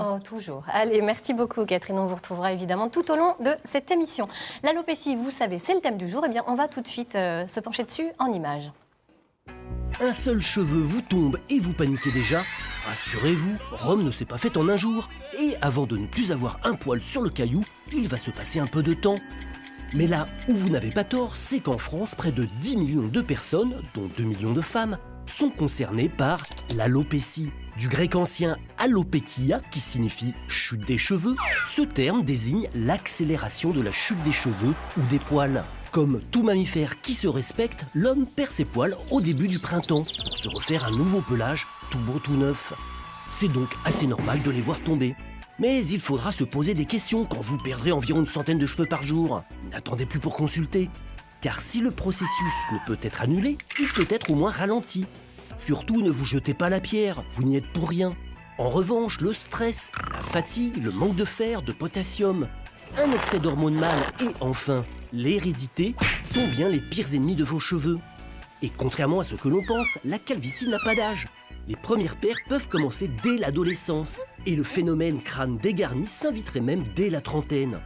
Oh, toujours. Allez, merci beaucoup Catherine, on vous retrouvera évidemment tout au long de cette émission. L'alopécie, vous savez, c'est le thème du jour, et bien on va tout de suite se pencher dessus en images. Un seul cheveu vous tombe et vous paniquez déjà? Rassurez-vous, Rome ne s'est pas faite en un jour. Et avant de ne plus avoir un poil sur le caillou, il va se passer un peu de temps. Mais là où vous n'avez pas tort, c'est qu'en France, près de 10 millions de personnes, dont 2 millions de femmes, sont concernées par l'alopécie. Du grec ancien alopekia, qui signifie chute des cheveux, ce terme désigne l'accélération de la chute des cheveux ou des poils. Comme tout mammifère qui se respecte, l'homme perd ses poils au début du printemps pour se refaire un nouveau pelage tout beau tout neuf. C'est donc assez normal de les voir tomber. Mais il faudra se poser des questions quand vous perdrez environ une centaine de cheveux par jour. N'attendez plus pour consulter. Car si le processus ne peut être annulé, il peut être au moins ralenti. Surtout, ne vous jetez pas la pierre, vous n'y êtes pour rien. En revanche, le stress, la fatigue, le manque de fer, de potassium, un excès d'hormones mâles et enfin l'hérédité sont bien les pires ennemis de vos cheveux. Et contrairement à ce que l'on pense, la calvitie n'a pas d'âge. Les premières pertes peuvent commencer dès l'adolescence et le phénomène crâne dégarni s'inviterait même dès la trentaine.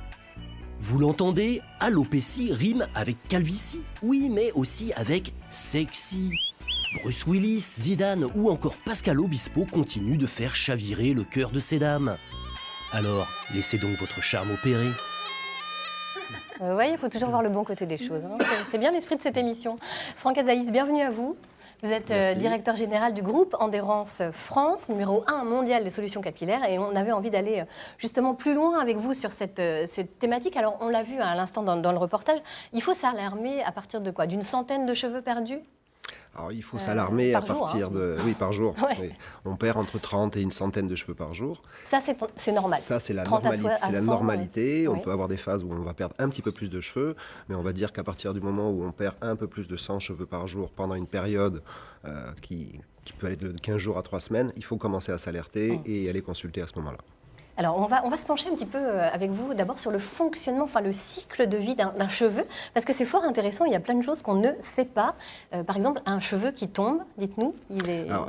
Vous l'entendez, alopécie rime avec calvitie, oui, mais aussi avec sexy. Bruce Willis, Zidane ou encore Pascal Obispo continuent de faire chavirer le cœur de ces dames. Alors, laissez donc votre charme opérer. Vous voyez, il faut toujours voir le bon côté des choses, hein. C'est bien l'esprit de cette émission. Franck Azaïs, bienvenue à vous. Vous êtes directeur général du groupe Endurance France, numéro 1 mondial des solutions capillaires. Et on avait envie d'aller justement plus loin avec vous sur cette thématique. Alors, on l'a vu à l'instant dans le reportage. Il faut s'alarmer à partir de quoi? D'une centaine de cheveux perdus? Alors, il faut s'alarmer à partir de... Oui, par jour. Ouais. Oui. On perd entre 30 et une centaine de cheveux par jour. Ça, c'est normal. Ça, c'est la 30 à normalité. C'est la 100, normalité. On oui. peut avoir des phases où on va perdre un petit peu plus de cheveux, mais on va dire qu'à partir du moment où on perd un peu plus de 100 cheveux par jour pendant une période qui peut aller de 15 jours à 3 semaines, il faut commencer à s'alerter et aller consulter à ce moment-là. Alors, on va se pencher un petit peu avec vous d'abord sur le fonctionnement, enfin le cycle de vie d'un cheveu, parce que c'est fort intéressant, il y a plein de choses qu'on ne sait pas. Par exemple, un cheveu qui tombe, dites-nous, il est... Alors,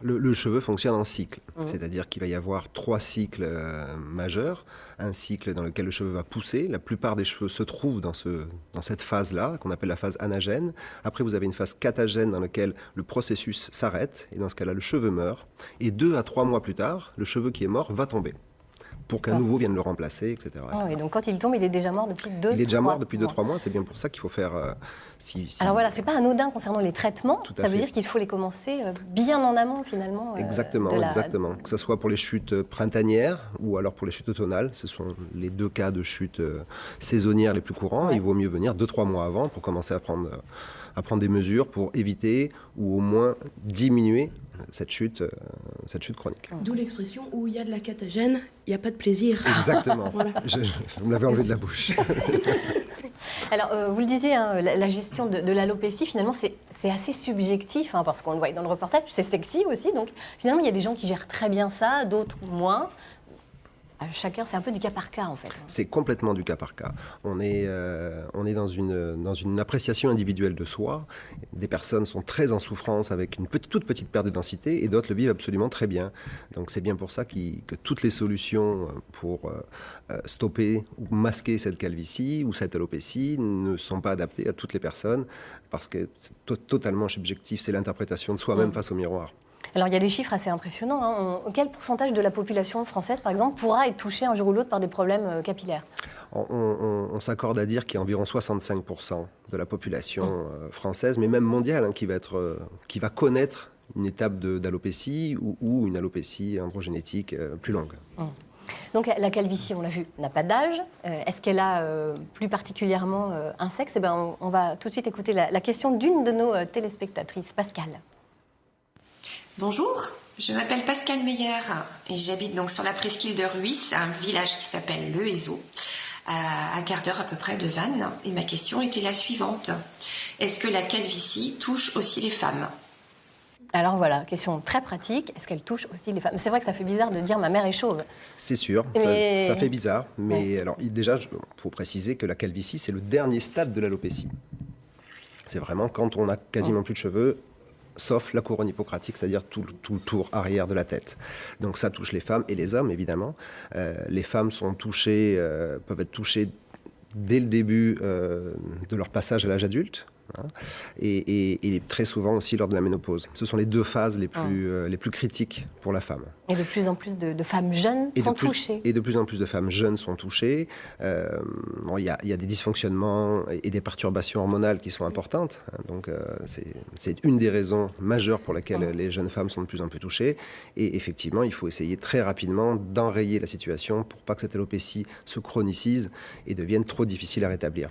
le cheveu fonctionne en cycle, c'est-à-dire qu'il va y avoir 3 cycles majeurs. Un cycle dans lequel le cheveu va pousser, la plupart des cheveux se trouvent dans cette phase-là, qu'on appelle la phase anagène. Après, vous avez une phase catagène dans laquelle le processus s'arrête, et dans ce cas-là, le cheveu meurt. Et 2 à 3 mois plus tard, le cheveu qui est mort va tomber, pour qu'un nouveau vienne le remplacer, etc. Oh, et donc quand il tombe, il est déjà mort depuis 2-3 mois. Il est déjà mort depuis 2-3 mois, c'est bien pour ça qu'il faut faire... Alors voilà, c'est pas anodin concernant les traitements, ça veut dire qu'il faut les commencer bien en amont finalement. Exactement, exactement. Que ce soit pour les chutes printanières ou alors pour les chutes automnales, ce sont les 2 cas de chutes saisonnières les plus courants. Ouais. Il vaut mieux venir 2-3 mois avant pour commencer à prendre des mesures pour éviter ou au moins diminuer cette chute chronique. D'où l'expression où il y a de la catagène, il n'y a pas de plaisir. Exactement. Voilà. Vous me l'avez enlevé de la bouche. Alors, vous le disiez, hein, la gestion de l'alopécie, finalement, c'est assez subjectif, hein, parce qu'on le voit dans le reportage, c'est sexy aussi. Donc, finalement, il y a des gens qui gèrent très bien ça, d'autres moins. Chacun, c'est un peu du cas par cas, en fait. C'est complètement du cas par cas. On est dans une appréciation individuelle de soi. Des personnes sont très en souffrance avec une toute petite perte de densité et d'autres le vivent absolument très bien. Donc c'est bien pour ça que toutes les solutions pour stopper ou masquer cette calvitie ou cette alopécie ne sont pas adaptées à toutes les personnes parce que c'est totalement subjectif. C'est l'interprétation de soi-même face au miroir. Alors, il y a des chiffres assez impressionnants, hein. Quel pourcentage de la population française, par exemple, pourra être touchée un jour ou l'autre par des problèmes capillaires? On s'accorde à dire qu'il y a environ 65% de la population française, mais même mondiale, hein, qui va connaître une étape d'alopécie ou une alopécie androgénétique plus longue. Donc la calvitie, on l'a vu, n'a pas d'âge. Est-ce qu'elle a plus particulièrement un sexe? Eh bien, on va tout de suite écouter la question d'une de nos téléspectatrices, Pascal. Bonjour, je m'appelle Pascal Meyer et j'habite donc sur la presqu'île de Rhuys, un village qui s'appelle Le Hézeau, à un quart d'heure à peu près de Vannes. Et ma question était la suivante. Est-ce que la calvitie touche aussi les femmes? Alors voilà, question très pratique. Est-ce qu'elle touche aussi les femmes? C'est vrai que ça fait bizarre de dire ma mère est chauve. C'est sûr, ça fait bizarre. Mais alors, déjà, il faut préciser que la calvitie, c'est le dernier stade de l'alopécie. C'est vraiment quand on n'a quasiment plus de cheveux, sauf la couronne hippocratique, c'est-à-dire tout le tour arrière de la tête. Donc ça touche les femmes et les hommes, évidemment. Les femmes sont touchées, peuvent être touchées dès le début de leur passage à l'âge adulte. Et très souvent aussi lors de la ménopause. Ce sont les deux phases les plus critiques pour la femme. Et de plus en plus de femmes jeunes sont touchées. Et de plus en plus de femmes jeunes sont touchées. Il y a des dysfonctionnements et des perturbations hormonales qui sont importantes. Donc c'est une des raisons majeures pour lesquelles les jeunes femmes sont de plus en plus touchées. Et effectivement, il faut essayer très rapidement d'enrayer la situation pour pas que cette alopécie se chronicise et devienne trop difficile à rétablir.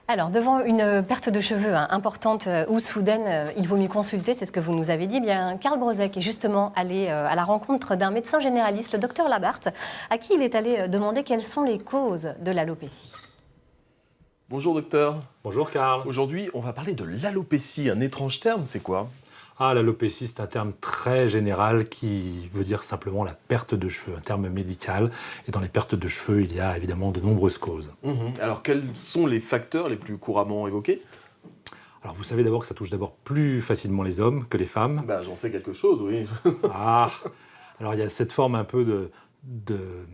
Alors, devant une perte de cheveux importante ou soudaine, il vaut mieux consulter, c'est ce que vous nous avez dit. Bien, Karl Brozek est justement allé à la rencontre d'un médecin généraliste, le docteur Labarthe, à qui il est allé demander quelles sont les causes de l'alopécie. Bonjour docteur. Bonjour Karl. Aujourd'hui, on va parler de l'alopécie, un étrange terme, c'est quoi ? L'alopécie, c'est un terme très général qui veut dire simplement la perte de cheveux, un terme médical. Et dans les pertes de cheveux, il y a évidemment de nombreuses causes. Alors, quels sont les facteurs les plus couramment évoqués ? Alors, vous savez d'abord que ça touche d'abord plus facilement les hommes que les femmes. J'en sais quelque chose, oui. Alors il y a cette forme un peu de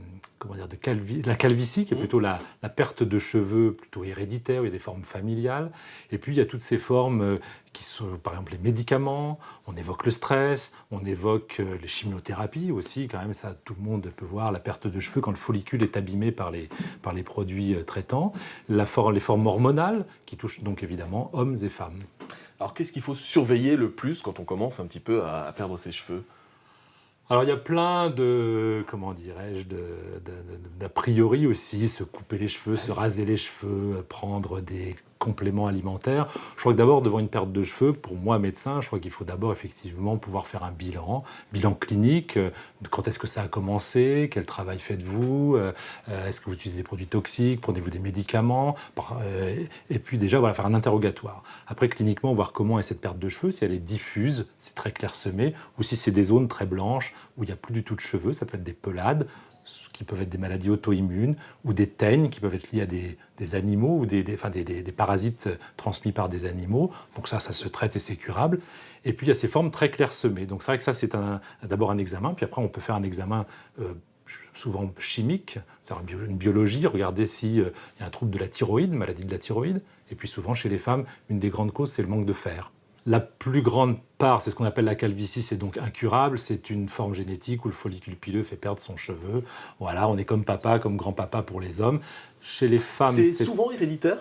la calvitie, qui est plutôt la perte de cheveux plutôt héréditaire, il y a des formes familiales. Et puis il y a toutes ces formes qui sont, par exemple, les médicaments, on évoque le stress, on évoque les chimiothérapies aussi, quand même, ça, tout le monde peut voir la perte de cheveux quand le follicule est abîmé par les produits traitants. Les formes hormonales, qui touchent donc évidemment hommes et femmes. Alors qu'est-ce qu'il faut surveiller le plus quand on commence un petit peu à perdre ses cheveux ? Alors il y a plein de, d'a priori aussi, se couper les cheveux, se raser les cheveux, prendre des compléments alimentaires. Je crois que d'abord, devant une perte de cheveux, pour moi, médecin, je crois qu'il faut d'abord effectivement pouvoir faire un bilan clinique. Quand est-ce que ça a commencé ? Quel travail faites-vous ? Est-ce que vous utilisez des produits toxiques ? Prenez-vous des médicaments ? Et puis déjà, faire un interrogatoire. Après, cliniquement, voir comment est cette perte de cheveux, si elle est diffuse, c'est très clairsemé, ou si c'est des zones très blanches où il n'y a plus du tout de cheveux, ça peut être des pelades, qui peuvent être des maladies auto-immunes, ou des teignes qui peuvent être liées à des animaux, ou des parasites transmis par des animaux. Donc ça se traite et c'est curable. Et puis il y a ces formes très clairsemées. Donc c'est vrai que ça, c'est d'abord un examen, puis après on peut faire un examen souvent chimique, c'est une biologie, regarder s'il y a un trouble de la thyroïde, maladie de la thyroïde. Et puis souvent chez les femmes, une des grandes causes, c'est le manque de fer. La plus grande part, c'est ce qu'on appelle la calvitie, c'est donc incurable, c'est une forme génétique où le follicule pileux fait perdre son cheveu. Voilà, on est comme papa, comme grand-papa pour les hommes. Chez les femmes... C'est souvent héréditaire ?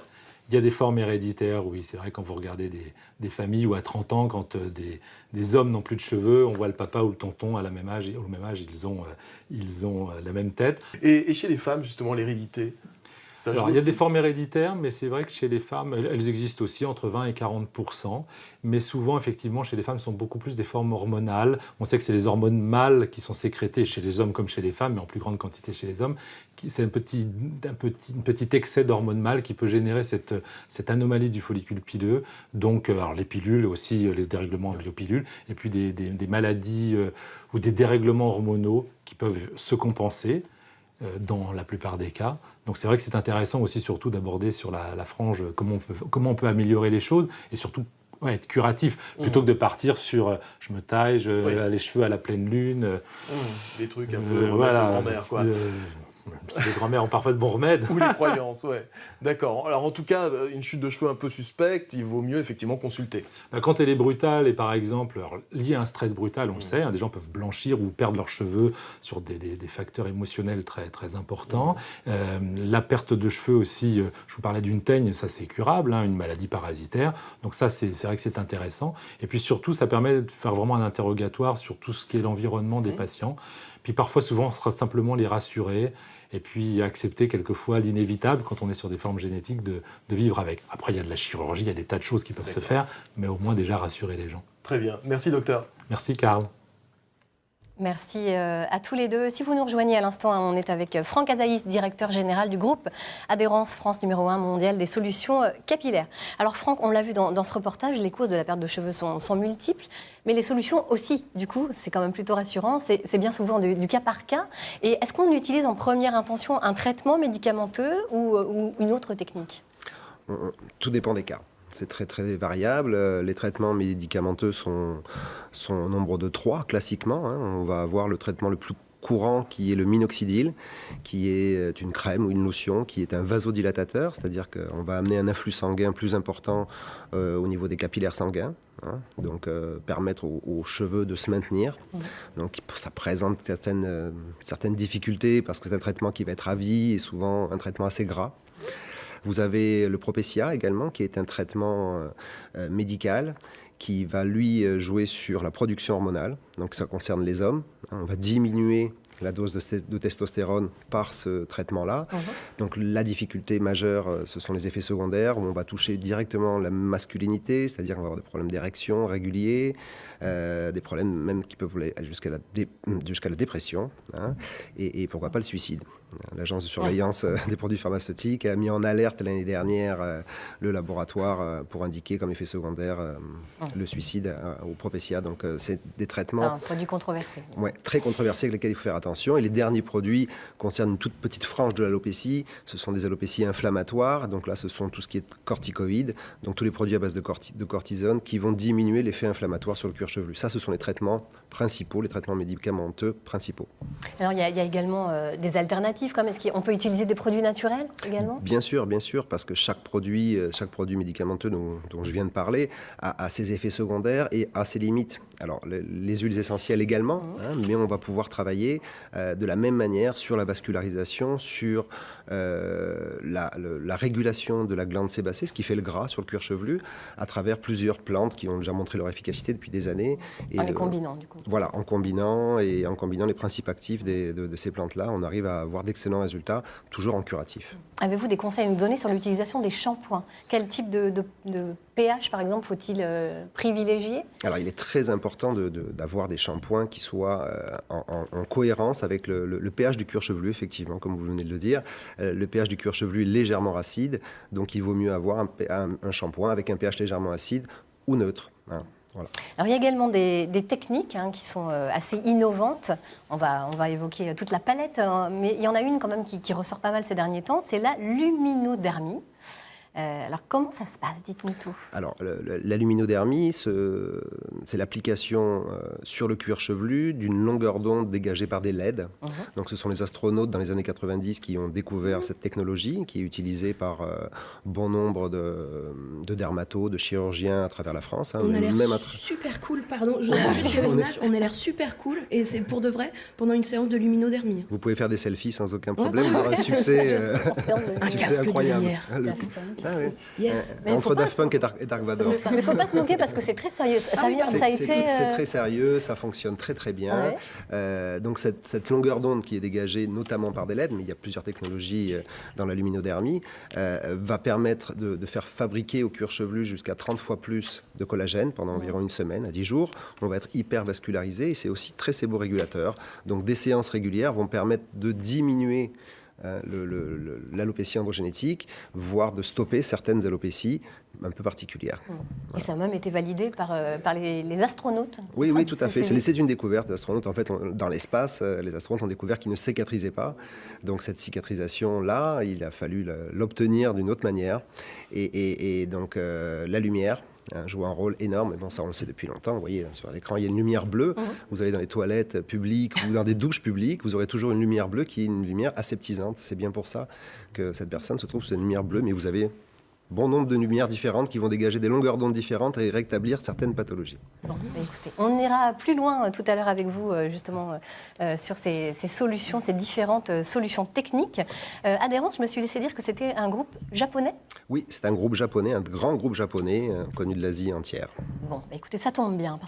Il y a des formes héréditaires, oui. C'est vrai, quand vous regardez des familles où à 30 ans, quand des hommes n'ont plus de cheveux, on voit le papa ou le tonton au même âge, ils ont la même tête. Et chez les femmes, justement, l'hérédité ? Alors, il y a des formes héréditaires, mais c'est vrai que chez les femmes, elles existent aussi entre 20 et 40%. Mais souvent, effectivement, chez les femmes, ce sont beaucoup plus des formes hormonales. On sait que c'est les hormones mâles qui sont sécrétées chez les hommes comme chez les femmes, mais en plus grande quantité chez les hommes. C'est un petit excès d'hormones mâles qui peut générer cette anomalie du follicule pileux. Donc, alors les pilules aussi, les dérèglements biopilules, et puis des maladies ou des dérèglements hormonaux qui peuvent se compenser dans la plupart des cas. Donc c'est vrai que c'est intéressant aussi surtout d'aborder sur la frange comment on peut améliorer les choses et surtout être curatif plutôt que de partir sur je me taille, les cheveux à la pleine lune. Des trucs un peu grand-mère, quoi. Si les grand-mères ont parfois de bons remèdes. Ou les croyances, ouais. D'accord. Alors en tout cas, une chute de cheveux un peu suspecte, il vaut mieux effectivement consulter. Quand elle est brutale et par exemple liée à un stress brutal, on le sait, des gens peuvent blanchir ou perdre leurs cheveux sur des facteurs émotionnels très, très importants. La perte de cheveux aussi, je vous parlais d'une teigne, ça c'est curable, une maladie parasitaire. Donc ça, c'est vrai que c'est intéressant. Et puis surtout, ça permet de faire vraiment un interrogatoire sur tout ce qui est l'environnement des patients. Puis parfois, souvent, simplement les rassurer et puis accepter quelquefois l'inévitable quand on est sur des formes génétiques de vivre avec. Après, il y a de la chirurgie, il y a des tas de choses qui peuvent se faire, mais au moins déjà rassurer les gens. Très bien. Merci docteur. Merci Karl. Merci à tous les deux. Si vous nous rejoignez à l'instant, on est avec Franck Azaïs, directeur général du groupe Adhérence France numéro 1 mondial des solutions capillaires. Alors Franck, on l'a vu dans ce reportage, les causes de la perte de cheveux sont multiples, mais les solutions aussi, du coup, c'est quand même plutôt rassurant. C'est bien souvent du cas par cas. Et est-ce qu'on utilise en première intention un traitement médicamenteux ou une autre technique ? Tout dépend des cas. C'est très très variable. Les traitements médicamenteux sont au nombre de 3 classiquement. On va avoir le traitement le plus courant qui est le minoxidil, qui est une crème ou une lotion, qui est un vasodilatateur, c'est-à-dire qu'on va amener un afflux sanguin plus important au niveau des capillaires sanguins, donc permettre aux cheveux de se maintenir. Donc ça présente certaines difficultés parce que c'est un traitement qui va être à vie et souvent un traitement assez gras. Vous avez le Propecia également, qui est un traitement médical qui va, lui, jouer sur la production hormonale. Donc ça concerne les hommes. On va diminuer la dose de testostérone par ce traitement-là. Donc la difficulté majeure, ce sont les effets secondaires, où on va toucher directement la masculinité, c'est-à-dire qu'on va avoir des problèmes d'érection réguliers, des problèmes même qui peuvent aller jusqu'à la dépression, et pourquoi pas le suicide. L'agence de surveillance des produits pharmaceutiques a mis en alerte l'année dernière le laboratoire pour indiquer comme effet secondaire le suicide au Propecia. Donc c'est des traitements... un produit controversé. Ouais, très controversé avec lesquels il faut faire attention. Et les derniers produits concernent une toute petite frange de l'alopécie. Ce sont des alopécies inflammatoires. Donc là, ce sont tout ce qui est corticoïdes. Donc tous les produits à base de cortisone qui vont diminuer l'effet inflammatoire sur le cuir chevelu. Ça, ce sont les traitements principaux, les traitements médicamenteux principaux. Alors il y a également des alternatives. Est-ce qu'on peut utiliser des produits naturels également ? Bien sûr, parce que chaque produit médicamenteux dont je viens de parler a ses effets secondaires et a ses limites. Alors, les huiles essentielles également, mais on va pouvoir travailler de la même manière sur la vascularisation, sur la régulation de la glande sébacée, ce qui fait le gras sur le cuir chevelu, à travers plusieurs plantes qui ont déjà montré leur efficacité depuis des années. Et en les combinant, du coup. Voilà, en combinant les principes actifs de ces plantes-là, on arrive à avoir d'excellents résultats, toujours en curatif. Avez-vous des conseils à nous donner sur l'utilisation des shampoings ? Quel type de pH, par exemple, faut-il privilégier ? Alors, il est très important d'avoir des shampoings qui soient en cohérence avec le pH du cuir chevelu, effectivement, comme vous venez de le dire. Le pH du cuir chevelu est légèrement acide, donc il vaut mieux avoir un shampoing avec un pH légèrement acide ou neutre. Voilà. Alors, il y a également des techniques qui sont assez innovantes. On va évoquer toute la palette, mais il y en a une quand même qui ressort pas mal ces derniers temps, c'est la luminodermie. Alors, comment ça se passe ? Dites-nous tout. Alors, la luminodermie, c'est l'application sur le cuir chevelu d'une longueur d'onde dégagée par des LED. Donc, ce sont les astronautes dans les années 90 qui ont découvert cette technologie, qui est utilisée par bon nombre de dermatos, de chirurgiens à travers la France. On a l'air super cool, pardon, on a l'air super cool, et c'est pour de vrai, pendant une séance de luminodermie. Vous pouvez faire des selfies sans aucun problème, vous aurez un succès incroyable. Yes. Entre Daft Punk et Dark Vador. Mais il ne faut pas se moquer parce que c'est très sérieux. C'est très sérieux, ça fonctionne très très bien. Donc cette longueur d'onde qui est dégagée notamment par des LED, mais il y a plusieurs technologies dans la luminodermie, va permettre de faire fabriquer au cuir chevelu jusqu'à 30 fois plus de collagène pendant environ une semaine à 10 jours. On va être hyper vascularisé et c'est aussi très séborégulateur. Donc des séances régulières vont permettre de diminuer l'alopécie androgénétique, voire de stopper certaines alopécies un peu particulières. Et ça a même été validé par les astronautes. Oui, tout à fait. C'est une découverte des astronautes. En fait, dans l'espace, les astronautes ont découvert qu'ils ne cicatrisaient pas. Donc cette cicatrisation-là, il a fallu l'obtenir d'une autre manière. Et donc la lumière joue un rôle énorme. Et bon, ça, on le sait depuis longtemps. Vous voyez, là, sur l'écran, il y a une lumière bleue. Vous allez dans les toilettes publiques ou dans des douches publiques, vous aurez toujours une lumière bleue qui est une lumière aseptisante. C'est bien pour ça que cette personne se trouve sous une lumière bleue, mais vous avez bon nombre de lumières différentes qui vont dégager des longueurs d'onde différentes et rétablir certaines pathologies. Bon, écoutez, on ira plus loin tout à l'heure avec vous, justement, sur ces solutions, ces différentes solutions techniques. Adhérence, je me suis laissé dire que c'était un groupe japonais ? Oui, c'est un groupe japonais, un grand groupe japonais, connu de l'Asie entière. Bon, écoutez, ça tombe bien, parce